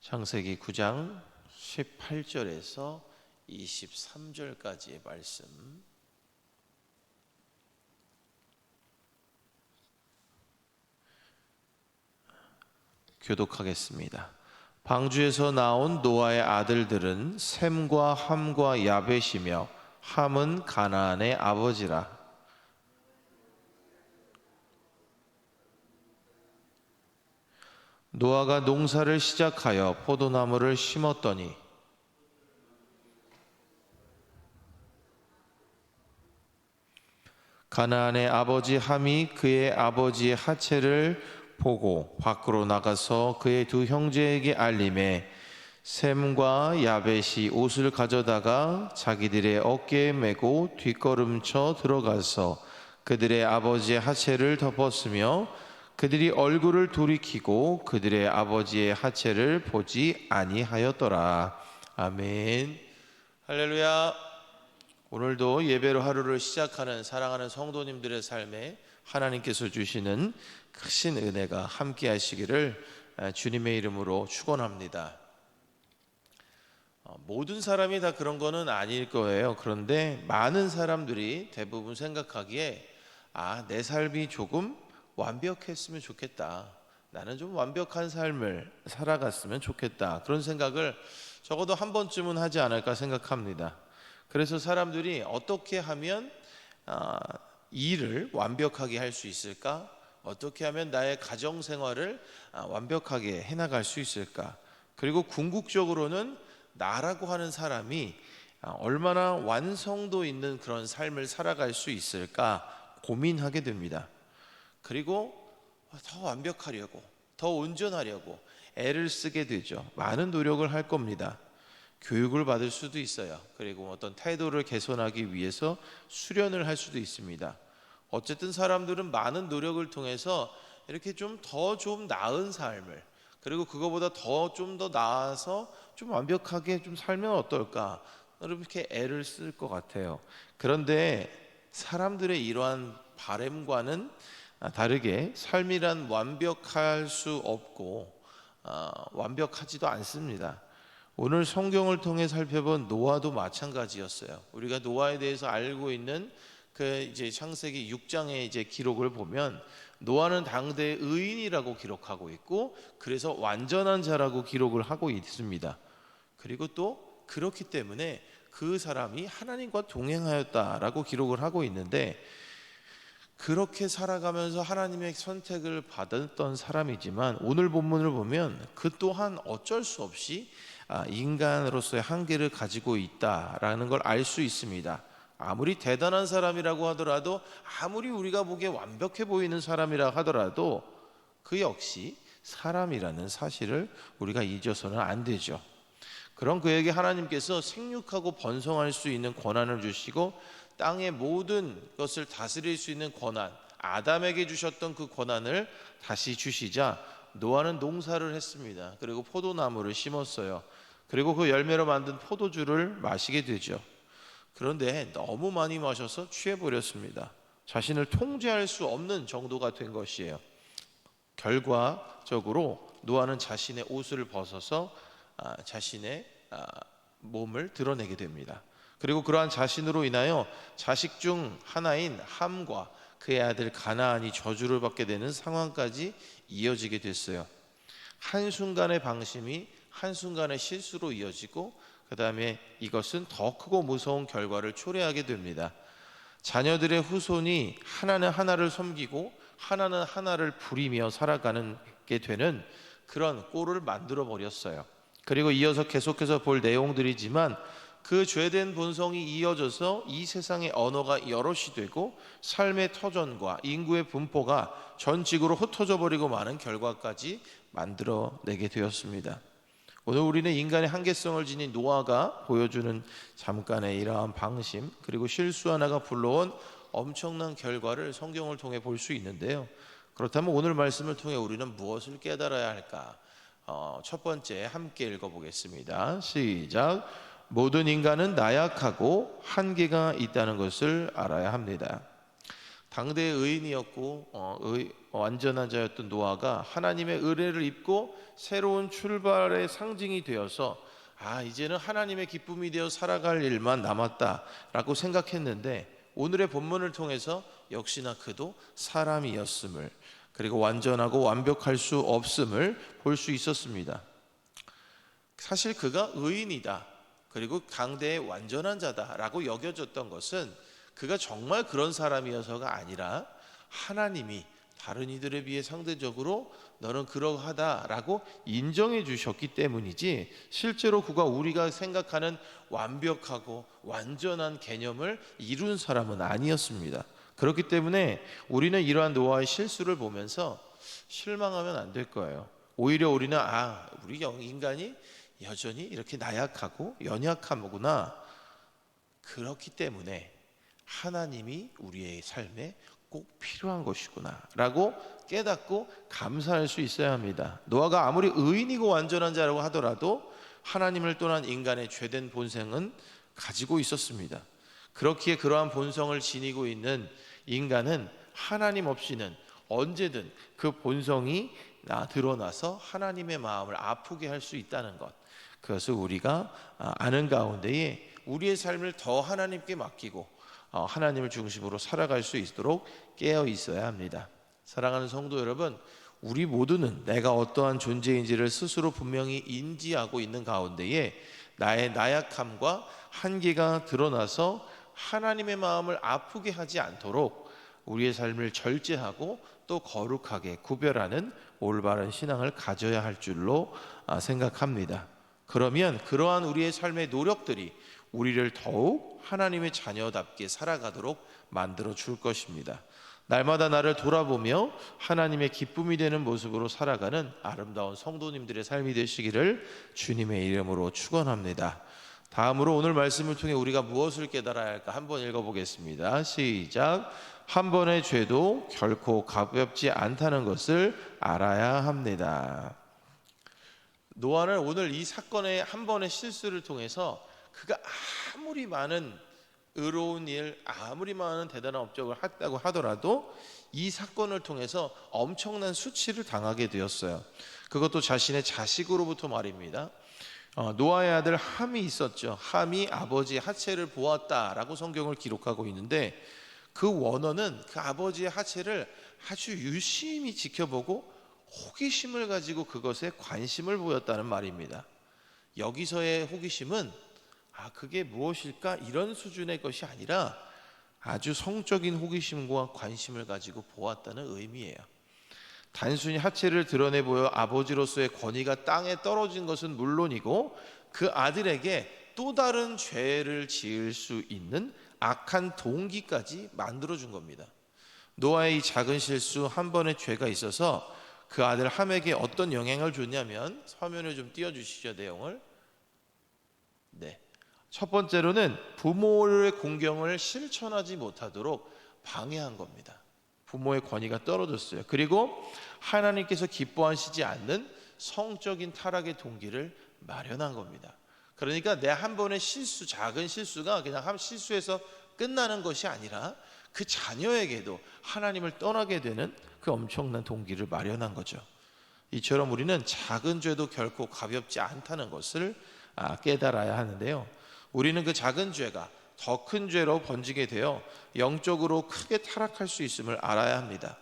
창세기 9장 18절에서 23절까지의 말씀 교독하겠습니다. 방주에서 나온 노아의 아들들은 셈과 함과 야벳이며 함은 가나안의 아버지라. 노아가 농사를 시작하여 포도나무를 심었더니 가나안의 아버지 함이 그의 아버지의 하체를 보고 밖으로 나가서 그의 두 형제에게 알림해 셈과 야벳이 옷을 가져다가 자기들의 어깨에 메고 뒷걸음쳐 들어가서 그들의 아버지의 하체를 덮었으며 그들이 얼굴을 돌이키고 그들의 아버지의 하체를 보지 아니하였더라. 아멘. 할렐루야. 오늘도 예배로 하루를 시작하는 사랑하는 성도님들의 삶에 하나님께서 주시는 크신 은혜가 함께 하시기를 주님의 이름으로 축원합니다. 모든 사람이 다 그런 거는 아닐 거예요. 그런데 많은 사람들이 대부분 생각하기에 내 삶이 조금 완벽했으면 좋겠다. 나는 좀 완벽한 삶을 살아갔으면 좋겠다. 그런 생각을 적어도 한 번쯤은 하지 않을까 생각합니다. 그래서 사람들이 어떻게 하면 일을 완벽하게 할 수 있을까? 어떻게 하면 나의 가정 생활을 완벽하게 해나갈 수 있을까? 그리고 궁극적으로는 나라고 하는 사람이 얼마나 완성도 있는 그런 삶을 살아갈 수 있을까 고민하게 됩니다. 그리고 더 완벽하려고, 더 온전하려고 애를 쓰게 되죠. 많은 노력을 할 겁니다. 교육을 받을 수도 있어요. 그리고 어떤 태도를 개선하기 위해서 수련을 할 수도 있습니다. 어쨌든 사람들은 많은 노력을 통해서 이렇게 좀 나은 삶을, 그리고 그거보다 좀 더 나아서 좀 완벽하게 좀 살면 어떨까, 이렇게 애를 쓸 것 같아요. 그런데 사람들의 이러한 바램과는 다르게 삶이란 완벽할 수 없고 완벽하지도 않습니다. 오늘 성경을 통해 살펴본 노아도 마찬가지였어요. 우리가 노아에 대해서 알고 있는 이제 창세기 6장의 이제 기록을 보면 노아는 당대의 의인이라고 기록하고 있고, 그래서 완전한 자라고 기록을 하고 있습니다. 그리고 또 그렇기 때문에 그 사람이 하나님과 동행하였다라고 기록을 하고 있는데, 그렇게 살아가면서 하나님의 선택을 받았던 사람이지만 오늘 본문을 보면 그 또한 어쩔 수 없이 인간으로서의 한계를 가지고 있다라는 걸 알 수 있습니다. 아무리 대단한 사람이라고 하더라도, 아무리 우리가 보기에 완벽해 보이는 사람이라 하더라도 그 역시 사람이라는 사실을 우리가 잊어서는 안 되죠. 그런 그에게 하나님께서 생육하고 번성할 수 있는 권한을 주시고 땅의 모든 것을 다스릴 수 있는 권한, 아담에게 주셨던 그 권한을 다시 주시자 노아는 농사를 했습니다. 그리고 포도나무를 심었어요. 그리고 그 열매로 만든 포도주를 마시게 되죠. 그런데 너무 많이 마셔서 취해버렸습니다. 자신을 통제할 수 없는 정도가 된 것이에요. 결과적으로 노아는 자신의 옷을 벗어서 자신의 몸을 드러내게 됩니다. 그리고 그러한 자신으로 인하여 자식 중 하나인 함과 그의 아들 가나안이 저주를 받게 되는 상황까지 이어지게 됐어요. 한순간의 방심이 한순간의 실수로 이어지고, 그 다음에 이것은 더 크고 무서운 결과를 초래하게 됩니다. 자녀들의 후손이 하나는 하나를 섬기고 하나는 하나를 부리며 살아가는 게 되는 그런 꼴을 만들어 버렸어요. 그리고 이어서 계속해서 볼 내용들이지만 그 죄된 본성이 이어져서 이 세상의 언어가 여럿이 되고 삶의 터전과 인구의 분포가 전 지구로 흩어져 버리고 마는 결과까지 만들어내게 되었습니다. 오늘 우리는 인간의 한계성을 지닌 노아가 보여주는 잠깐의 이러한 방심, 그리고 실수 하나가 불러온 엄청난 결과를 성경을 통해 볼 수 있는데요. 그렇다면 오늘 말씀을 통해 우리는 무엇을 깨달아야 할까? 첫 번째 함께 읽어보겠습니다. 시작. 모든 인간은 나약하고 한계가 있다는 것을 알아야 합니다. 당대의 의인이었고 완전한 자였던 노아가 하나님의 의뢰를 입고 새로운 출발의 상징이 되어서 이제는 하나님의 기쁨이 되어 살아갈 일만 남았다라고 생각했는데, 오늘의 본문을 통해서 역시나 그도 사람이었음을, 그리고 완전하고 완벽할 수 없음을 볼 수 있었습니다. 사실 그가 의인이다, 그리고 당대의 완전한 자다라고 여겨졌던 것은 그가 정말 그런 사람이어서가 아니라 하나님이 다른 이들에 비해 상대적으로 너는 그러하다라고 인정해 주셨기 때문이지, 실제로 그가 우리가 생각하는 완벽하고 완전한 개념을 이룬 사람은 아니었습니다. 그렇기 때문에 우리는 이러한 노아의 실수를 보면서 실망하면 안 될 거예요. 오히려 우리는 우리 인간이 여전히 이렇게 나약하고 연약하구나, 그렇기 때문에 하나님이 우리의 삶에 꼭 필요한 것이구나 라고 깨닫고 감사할 수 있어야 합니다. 노아가 아무리 의인이고 완전한 자라고 하더라도 하나님을 떠난 인간의 죄된 본성은 가지고 있었습니다. 그렇기에 그러한 본성을 지니고 있는 인간은 하나님 없이는 언제든 그 본성이 드러나서 하나님의 마음을 아프게 할 수 있다는 것, 그것을 우리가 아는 가운데에 우리의 삶을 더 하나님께 맡기고 하나님을 중심으로 살아갈 수 있도록 깨어 있어야 합니다. 사랑하는 성도 여러분, 우리 모두는 내가 어떠한 존재인지를 스스로 분명히 인지하고 있는 가운데에 나의 나약함과 한계가 드러나서 하나님의 마음을 아프게 하지 않도록 우리의 삶을 절제하고 또 거룩하게 구별하는 올바른 신앙을 가져야 할 줄로 생각합니다. 그러면 그러한 우리의 삶의 노력들이 우리를 더욱 하나님의 자녀답게 살아가도록 만들어 줄 것입니다. 날마다 나를 돌아보며 하나님의 기쁨이 되는 모습으로 살아가는 아름다운 성도님들의 삶이 되시기를 주님의 이름으로 축원합니다. 다음으로 오늘 말씀을 통해 우리가 무엇을 깨달아야 할까 한번 읽어보겠습니다. 시작. 한 번의 죄도 결코 가볍지 않다는 것을 알아야 합니다. 노아는 오늘 이 사건의 한 번의 실수를 통해서 그가 아무리 많은 의로운 일, 아무리 많은 대단한 업적을 했다고 하더라도 이 사건을 통해서 엄청난 수치를 당하게 되었어요. 그것도 자신의 자식으로부터 말입니다. 노아의 아들 함이 있었죠. 함이 아버지의 하체를 보았다라고 성경을 기록하고 있는데, 그 원어는 그 아버지의 하체를 아주 유심히 지켜보고 호기심을 가지고 그것에 관심을 보였다는 말입니다. 여기서의 호기심은 그게 무엇일까 이런 수준의 것이 아니라 아주 성적인 호기심과 관심을 가지고 보았다는 의미예요. 단순히 하체를 드러내 보여 아버지로서의 권위가 땅에 떨어진 것은 물론이고 그 아들에게 또 다른 죄를 지을 수 있는 악한 동기까지 만들어준 겁니다. 노아의 이 작은 실수 한 번의 죄가 있어서 그 아들 함에게 어떤 영향을 줬냐면, 화면에 좀 띄워주시죠, 내용을. 네. 첫 번째로는 부모의 공경을 실천하지 못하도록 방해한 겁니다. 부모의 권위가 떨어졌어요. 그리고 하나님께서 기뻐하시지 않는 성적인 타락의 동기를 마련한 겁니다. 그러니까 내 한 번의 실수, 작은 실수가 그냥 한 실수에서 끝나는 것이 아니라 그 자녀에게도 하나님을 떠나게 되는 그 엄청난 동기를 마련한 거죠. 이처럼 우리는 작은 죄도 결코 가볍지 않다는 것을 깨달아야 하는데요. 우리는 그 작은 죄가 더 큰 죄로 번지게 되어 영적으로 크게 타락할 수 있음을 알아야 합니다.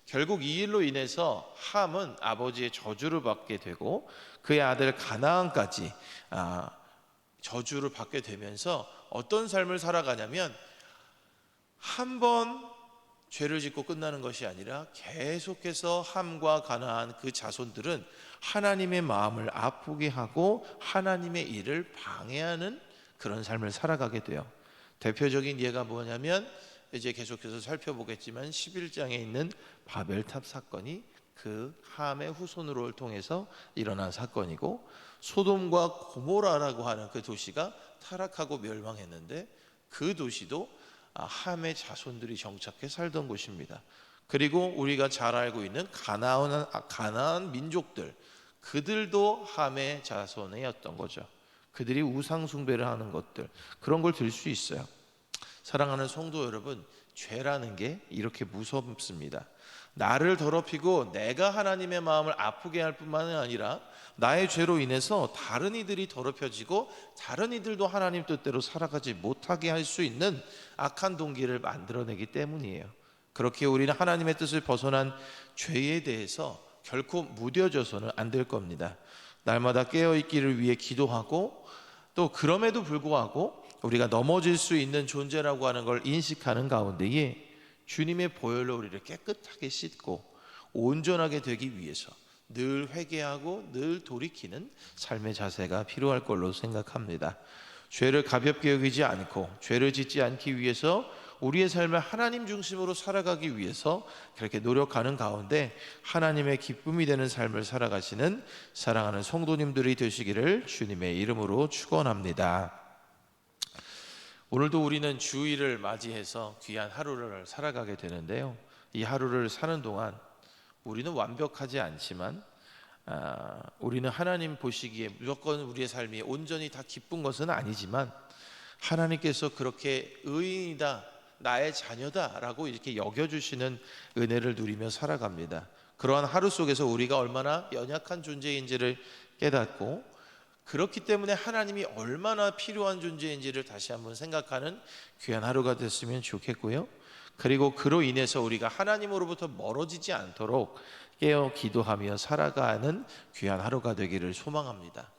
결국 이 일로 인해서 함은 아버지의 저주를 받게 되고 그의 아들 가나안까지 저주를 받게 되면서 어떤 삶을 살아가냐면, 한 번 죄를 짓고 끝나는 것이 아니라 계속해서 함과 가나안 그 자손들은 하나님의 마음을 아프게 하고 하나님의 일을 방해하는 그런 삶을 살아가게 돼요. 대표적인 예가 뭐냐면, 이제 계속해서 살펴보겠지만 11장에 있는 바벨탑 사건이 그 함의 후손으로 통해서 일어난 사건이고, 소돔과 고모라라고 하는 그 도시가 타락하고 멸망했는데 그 도시도 함의 자손들이 정착해 살던 곳입니다. 그리고 우리가 잘 알고 있는 가나안 민족들, 그들도 함의 자손이었던 거죠. 그들이 우상 숭배를 하는 것들, 그런 걸 들 수 있어요. 사랑하는 성도 여러분, 죄라는 게 이렇게 무섭습니다. 나를 더럽히고 내가 하나님의 마음을 아프게 할 뿐만 아니라 나의 죄로 인해서 다른 이들이 더럽혀지고 다른 이들도 하나님 뜻대로 살아가지 못하게 할 수 있는 악한 동기를 만들어내기 때문이에요. 그렇게 우리는 하나님의 뜻을 벗어난 죄에 대해서 결코 무뎌져서는 안 될 겁니다. 날마다 깨어있기를 위해 기도하고, 또 그럼에도 불구하고 우리가 넘어질 수 있는 존재라고 하는 걸 인식하는 가운데에 주님의 보혈로 우리를 깨끗하게 씻고 온전하게 되기 위해서 늘 회개하고 늘 돌이키는 삶의 자세가 필요할 걸로 생각합니다. 죄를 가볍게 여기지 않고 죄를 짓지 않기 위해서 우리의 삶을 하나님 중심으로 살아가기 위해서 그렇게 노력하는 가운데 하나님의 기쁨이 되는 삶을 살아가시는 사랑하는 성도님들이 되시기를 주님의 이름으로 축원합니다. 오늘도 우리는 주일을 맞이해서 귀한 하루를 살아가게 되는데요. 이 하루를 사는 동안 우리는 완벽하지 않지만 우리는 하나님 보시기에 무조건 우리의 삶이 온전히 다 기쁜 것은 아니지만 하나님께서 그렇게 의인이다, 나의 자녀다라고 이렇게 여겨주시는 은혜를 누리며 살아갑니다. 그러한 하루 속에서 우리가 얼마나 연약한 존재인지를 깨닫고, 그렇기 때문에 하나님이 얼마나 필요한 존재인지를 다시 한번 생각하는 귀한 하루가 됐으면 좋겠고요. 그리고 그로 인해서 우리가 하나님으로부터 멀어지지 않도록 깨어 기도하며 살아가는 귀한 하루가 되기를 소망합니다.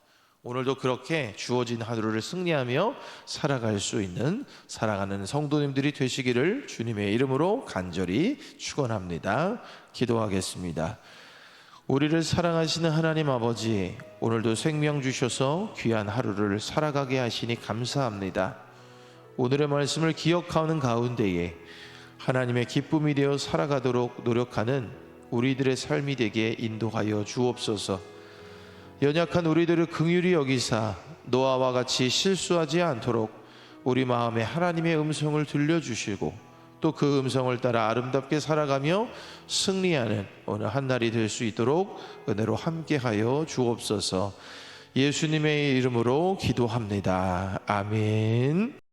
오늘도 그렇게 주어진 하루를 승리하며 살아갈 수 있는 사랑하는 성도님들이 되시기를 주님의 이름으로 간절히 축원합니다. 기도하겠습니다. 우리를 사랑하시는 하나님 아버지, 오늘도 생명 주셔서 귀한 하루를 살아가게 하시니 감사합니다. 오늘의 말씀을 기억하는 가운데에 하나님의 기쁨이 되어 살아가도록 노력하는 우리들의 삶이 되게 인도하여 주옵소서. 연약한 우리들을 긍휼히 여기사 노아와 같이 실수하지 않도록 우리 마음에 하나님의 음성을 들려주시고, 또 그 음성을 따라 아름답게 살아가며 승리하는 오늘 한 날이 될 수 있도록 은혜로 함께하여 주옵소서. 예수님의 이름으로 기도합니다. 아멘.